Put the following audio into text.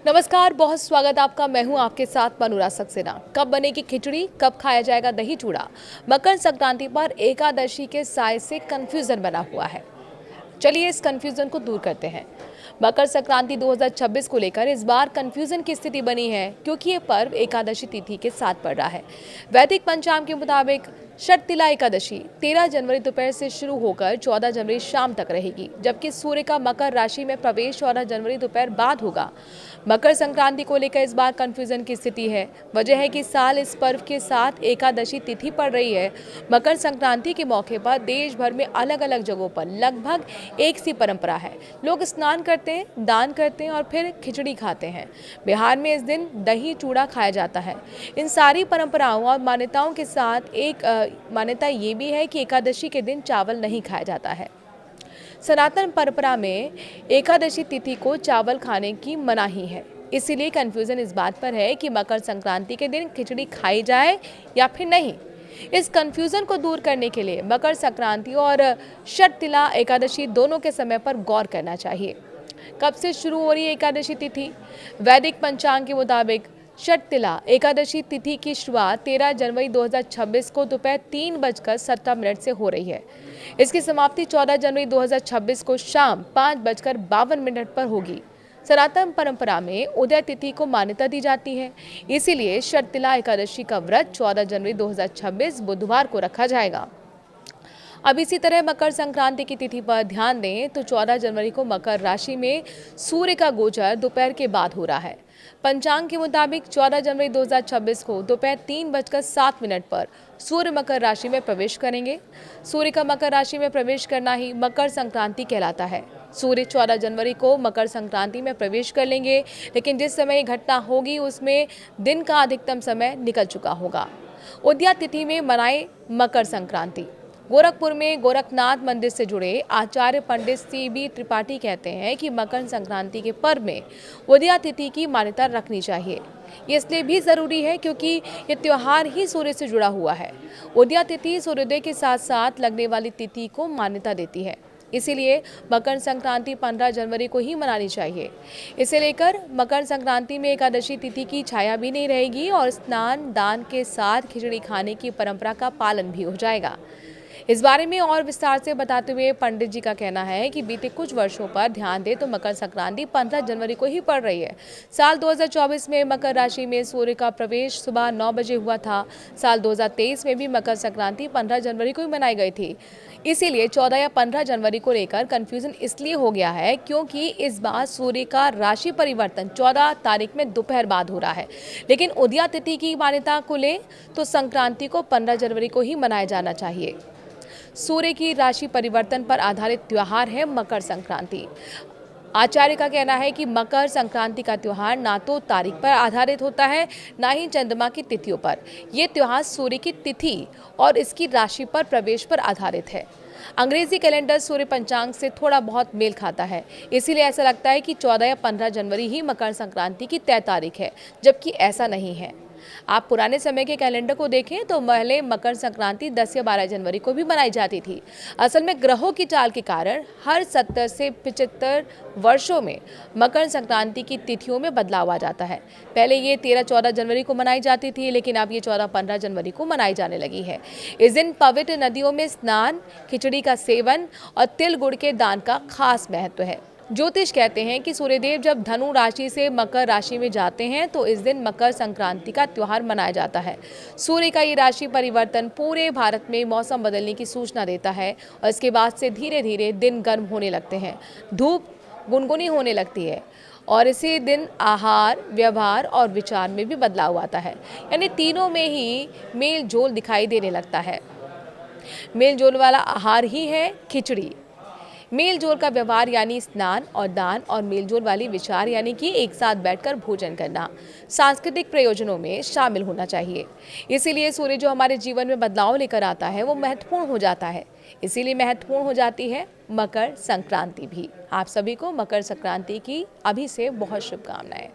नमस्कार, बहुत स्वागत आपका। मैं हूं आपके साथ मनूराज सक्सेना। कब बनेगी खिचड़ी, कब खाया जाएगा दही चूड़ा? मकर संक्रांति पर एकादशी के साय से कंफ्यूजन बना हुआ है। चलिए इस कंफ्यूजन को दूर करते हैं। मकर संक्रांति 2026 को लेकर इस बार कंफ्यूजन की स्थिति बनी है क्योंकि ये पर्व एकादशी तिथि के साथ पड़ रहा है। वैदिक पंचांग के मुताबिक षटतिला एकादशी 13 जनवरी दोपहर से शुरू होकर 14 जनवरी शाम तक रहेगी, जबकि सूर्य का मकर राशि में प्रवेश 14 जनवरी दोपहर बाद होगा। मकर संक्रांति को लेकर इस बार कंफ्यूजन की स्थिति है। वजह है कि साल इस पर्व के साथ एकादशी तिथि पड़ रही है। मकर संक्रांति के मौके पर देश भर में अलग अलग जगहों पर लगभग एक सी परंपरा है। लोग स्नान करते हैं, दान करते हैं और फिर खिचड़ी खाते हैं। बिहार में इस दिन दही चूड़ा खाया जाता है। इन सारी परंपराओं और मान्यताओं के साथ एक मान्यता ये भी है कि एकादशी के दिन चावल नहीं खाया जाता है। सनातन परंपरा में एकादशी तिथि को चावल खाने की मनाही है। इसीलिए कंफ्यूजन इस बात पर है कि मकर संक्रांति के दिन खिचड़ी खाई जाए या फिर नहीं। इस कंफ्यूजन को दूर करने के लिए मकर संक्रांति और षटतिला एकादशी दोनों के समय पर गौर करना चाहिए। कब से शुरू हो रही है एकादशी तिथि? वैदिक पंचांग के मुताबिक षटतिला एकादशी तिथि की शुरुआत 13 जनवरी 2026 को दोपहर 3:17 से हो रही है। इसकी समाप्ति 14 जनवरी 2026 को शाम 5:52 पर होगी। सनातन परंपरा में उदय तिथि को मान्यता दी जाती है, इसीलिए षटतिला एकादशी का व्रत 14 जनवरी 2026 बुधवार को रखा जाएगा। अब इसी तरह मकर संक्रांति की तिथि पर ध्यान दें तो 14 जनवरी को मकर राशि में सूर्य का गोचर दोपहर के बाद हो रहा है। पंचांग के मुताबिक 14 जनवरी 2026 को दोपहर 3:07 पर सूर्य मकर राशि में प्रवेश करेंगे। सूर्य का मकर राशि में प्रवेश करना ही मकर संक्रांति कहलाता है। सूर्य 14 जनवरी को मकर संक्रांति में प्रवेश कर लेंगे, लेकिन जिस समय ये घटना होगी उसमें दिन का अधिकतम समय निकल चुका होगा। उदया तिथि में मनाए मकर संक्रांति। गोरखपुर में गोरखनाथ मंदिर से जुड़े आचार्य पंडित CB त्रिपाठी कहते हैं कि मकर संक्रांति के पर्व में उदया तिथि की मान्यता रखनी चाहिए। ये इसलिए भी जरूरी है क्योंकि ये त्योहार ही सूर्य से जुड़ा हुआ है। उदया तिथि सूर्योदय के साथ साथ लगने वाली तिथि को मान्यता देती है, इसीलिए मकर संक्रांति 15 जनवरी को ही मनानी चाहिए। इसे लेकर मकर संक्रांति में एकादशी तिथि की छाया भी नहीं रहेगी और स्नान दान के साथ खिचड़ी खाने की परंपरा का पालन भी हो जाएगा। इस बारे में और विस्तार से बताते हुए पंडित जी का कहना है कि बीते कुछ वर्षों पर ध्यान दे तो मकर संक्रांति 15 जनवरी को ही पड़ रही है। साल 2024 में मकर राशि में सूर्य का प्रवेश सुबह 9 बजे हुआ था। साल 2023 में भी मकर संक्रांति 15 जनवरी को ही मनाई गई थी। इसीलिए 14 या 15 जनवरी को लेकर कंफ्यूजन इसलिए हो गया है क्योंकि इस बार सूर्य का राशि परिवर्तन 14 तारीख में दोपहर बाद हो रहा है। लेकिन उदया तिथि की मान्यता को ले तो संक्रांति को 15 जनवरी को ही मनाया जाना चाहिए। सूर्य की राशि परिवर्तन पर आधारित त्योहार है मकर संक्रांति। आचार्य का कहना है कि मकर संक्रांति का त्योहार ना तो तारीख पर आधारित होता है, ना ही चंद्रमा की तिथियों पर। ये त्योहार सूर्य की तिथि और इसकी राशि पर प्रवेश पर आधारित है। अंग्रेजी कैलेंडर सूर्य पंचांग से थोड़ा बहुत मेल खाता है, इसीलिए ऐसा लगता है कि 14 या 15 जनवरी ही मकर संक्रांति की तय तारीख है, जबकि ऐसा नहीं है। आप पुराने समय के कैलेंडर को देखें तो पहले मकर संक्रांति 10 या 12 जनवरी को भी मनाई जाती थी। असल में ग्रहों की चाल के कारण हर 70 से 75 वर्षों में मकर संक्रांति की तिथियों में बदलाव आ जाता है। पहले ये 13-14 जनवरी को मनाई जाती थी, लेकिन अब ये 14-15 जनवरी को मनाई जाने लगी है। इस दिन पवित्र नदियों में स्नान, खिचड़ी का सेवन और तिल गुड़ के दान का खास महत्व है। ज्योतिष कहते हैं कि सूर्यदेव जब धनु राशि से मकर राशि में जाते हैं तो इस दिन मकर संक्रांति का त्योहार मनाया जाता है। सूर्य का ये राशि परिवर्तन पूरे भारत में मौसम बदलने की सूचना देता है और इसके बाद से धीरे धीरे दिन गर्म होने लगते हैं, धूप गुनगुनी होने लगती है और इसी दिन आहार, व्यवहार और विचार में भी बदलाव आता है। यानी तीनों में ही मेल जोल दिखाई देने लगता है। मेल जोल वाला आहार ही है खिचड़ी। मेल जोल का व्यवहार यानी स्नान और दान और मेल जोल वाली विचार यानी कि एक साथ बैठकर भोजन करना सांस्कृतिक प्रयोजनों में शामिल होना चाहिए। इसीलिए सूर्य जो हमारे जीवन में बदलाव लेकर आता है वो महत्वपूर्ण हो जाता है। इसीलिए महत्वपूर्ण हो जाती है मकर संक्रांति भी। आप सभी को मकर संक्रांति की अभी से बहुत शुभकामनाएं।